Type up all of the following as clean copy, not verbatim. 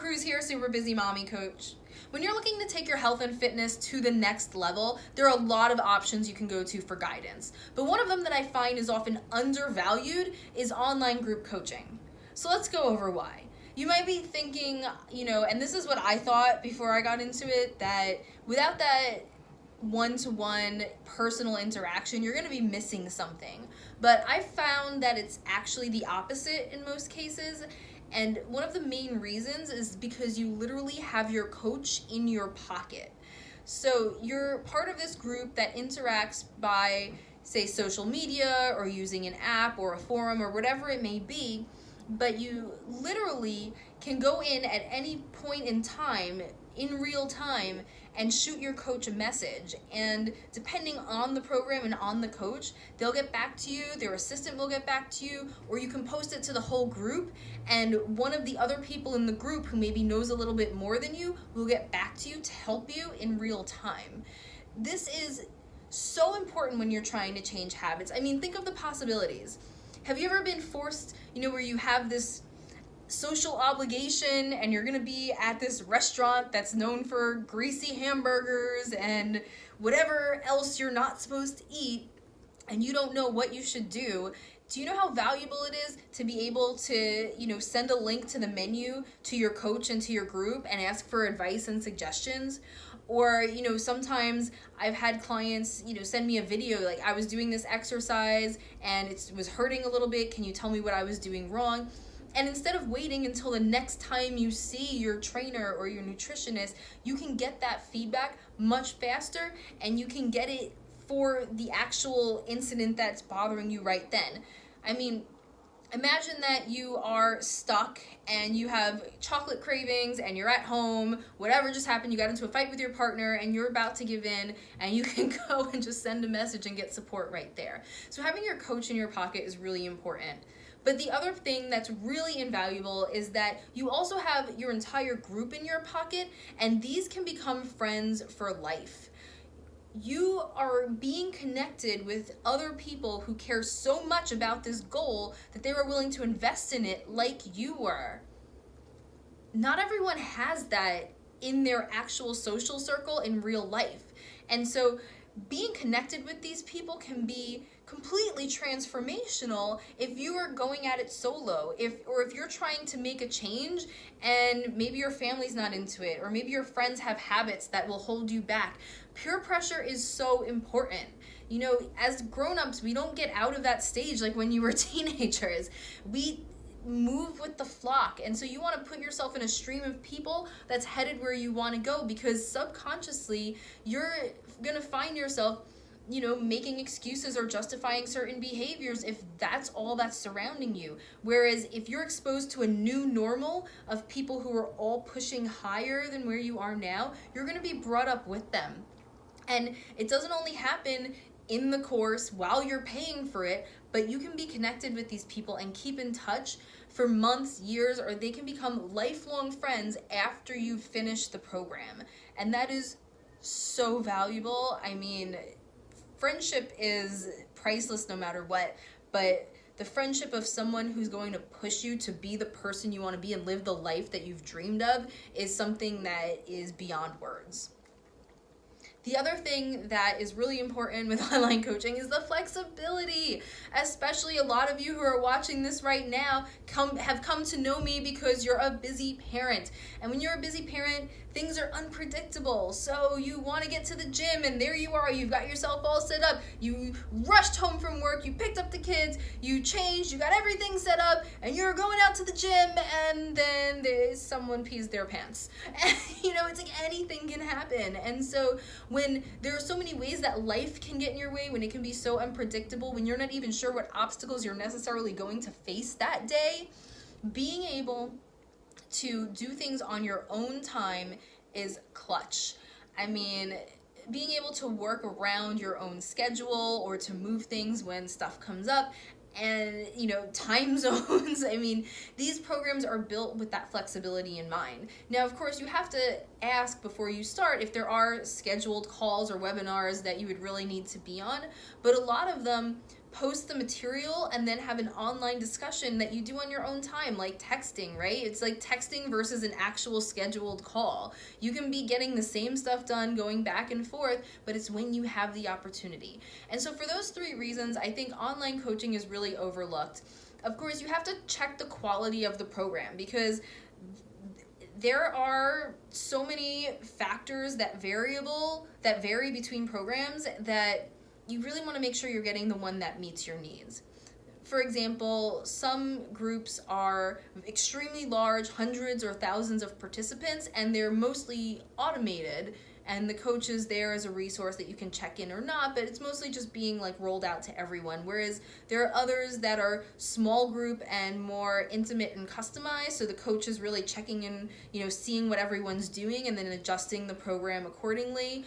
Cruz here, Super Busy Mommy Coach. When you're looking to take your health and fitness to the next level, there are a lot of options you can go to for guidance. But one of them that I find is often undervalued is online group coaching. So let's go over why. You might be thinking, and this is what I thought before I got into it, that without that one-to-one personal interaction, you're going to be missing something. But I found that it's actually the opposite in most cases. And one of the main reasons is because you literally have your coach in your pocket. So you're part of this group that interacts by, say, social media or using an app or a forum or whatever it may be, but you literally can go in at any point in time, in real time, and shoot your coach a message. And depending on the program and on the coach, they'll get back to you, their assistant will get back to you, or you can post it to the whole group, and one of the other people in the group who maybe knows a little bit more than you will get back to you to help you in real time. This is so important when you're trying to change habits. I mean, think of the possibilities. Have you ever been forced, where you have this social obligation and you're gonna be at this restaurant that's known for greasy hamburgers and whatever else you're not supposed to eat, and you don't know what you should do? Do you know how valuable it is to be able to, send a link to the menu to your coach and to your group and ask for advice and suggestions? Or, sometimes I've had clients, send me a video, like, I was doing this exercise and it was hurting a little bit. Can you tell me what I was doing wrong? And instead of waiting until the next time you see your trainer or your nutritionist, you can get that feedback much faster, and you can get it for the actual incident that's bothering you right then. I mean, imagine that you are stuck and you have chocolate cravings and you're at home, whatever just happened, you got into a fight with your partner and you're about to give in, and you can go and just send a message and get support right there. So having your coach in your pocket is really important. But the other thing that's really invaluable is that you also have your entire group in your pocket, and these can become friends for life. You are being connected with other people who care so much about this goal that they were willing to invest in it like you were. Not everyone has that in their actual social circle in real life. And so being connected with these people can be completely transformational if you are going at it solo, if you're trying to make a change and maybe your family's not into it, or maybe your friends have habits that will hold you back. Peer pressure is so important. As grown-ups, we don't get out of that stage like when you were teenagers. We move with the flock, and so you want to put yourself in a stream of people that's headed where you want to go, because subconsciously you're gonna find yourself making excuses or justifying certain behaviors if that's all that's surrounding you. Whereas if you're exposed to a new normal of people who are all pushing higher than where you are now, you're gonna be brought up with them. And it doesn't only happen in the course while you're paying for it, but you can be connected with these people and keep in touch for months, years, or they can become lifelong friends after you've finished the program. And that is so valuable. I mean, friendship is priceless no matter what, but the friendship of someone who's going to push you to be the person you want to be and live the life that you've dreamed of is something that is beyond words. The other thing that is really important with online coaching is the flexibility. Especially a lot of you who are watching this right now have come to know me because you're a busy parent. And when you're a busy parent, things are unpredictable. So you want to get to the gym, and there you are, you've got yourself all set up. You rushed home from work, you picked up the kids, you changed, you got everything set up, and you're going out to the gym, and then someone pees their pants. And, it's like anything can happen. And so when there are so many ways that life can get in your way, when it can be so unpredictable, when you're not even sure what obstacles you're necessarily going to face that day, being able to do things on your own time is clutch. I mean, being able to work around your own schedule or to move things when stuff comes up, and time zones. I mean, these programs are built with that flexibility in mind. Now, of course, you have to ask before you start if there are scheduled calls or webinars that you would really need to be on, but a lot of them post the material and then have an online discussion that you do on your own time, like texting, right? It's like texting versus an actual scheduled call. You can be getting the same stuff done, going back and forth, but it's when you have the opportunity. And so for those 3 reasons, I think online coaching is really overlooked. Of course, you have to check the quality of the program, because there are so many factors that vary between programs that you really want to make sure you're getting the one that meets your needs. For example, some groups are extremely large, hundreds or thousands of participants, and they're mostly automated, and the coach is there as a resource that you can check in or not, but it's mostly just being like rolled out to everyone. Whereas there are others that are small group and more intimate and customized, so the coach is really checking in, seeing what everyone's doing and then adjusting the program accordingly.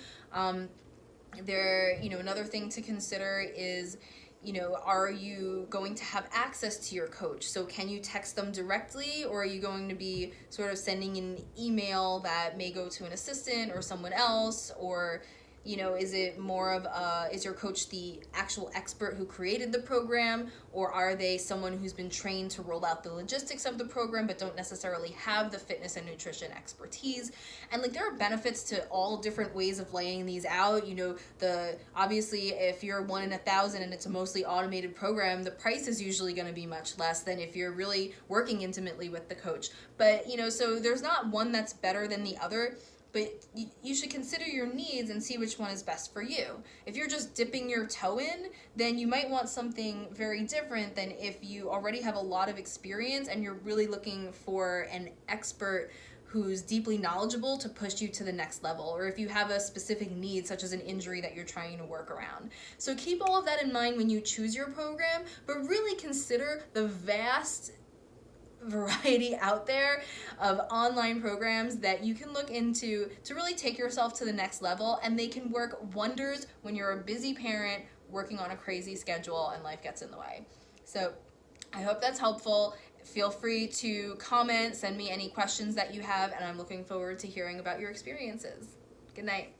Another thing to consider is, are you going to have access to your coach? So can you text them directly, or are you going to be sort of sending an email that may go to an assistant or someone else? Or, is it more of is your coach the actual expert who created the program, or are they someone who's been trained to roll out the logistics of the program but don't necessarily have the fitness and nutrition expertise? And there are benefits to all different ways of laying these out. Obviously if you're 1 in 1,000 and it's a mostly automated program, the price is usually going to be much less than if you're really working intimately with the coach. But so there's not one that's better than the other. But you should consider your needs and see which one is best for you. If you're just dipping your toe in, then you might want something very different than if you already have a lot of experience and you're really looking for an expert who's deeply knowledgeable to push you to the next level, or if you have a specific need, such as an injury that you're trying to work around. So keep all of that in mind when you choose your program, but really consider the vast variety out there of online programs that you can look into to really take yourself to the next level, and they can work wonders when you're a busy parent working on a crazy schedule and life gets in the way. So I hope that's helpful. Feel free to comment, send me any questions that you have, and I'm looking forward to hearing about your experiences. Good night.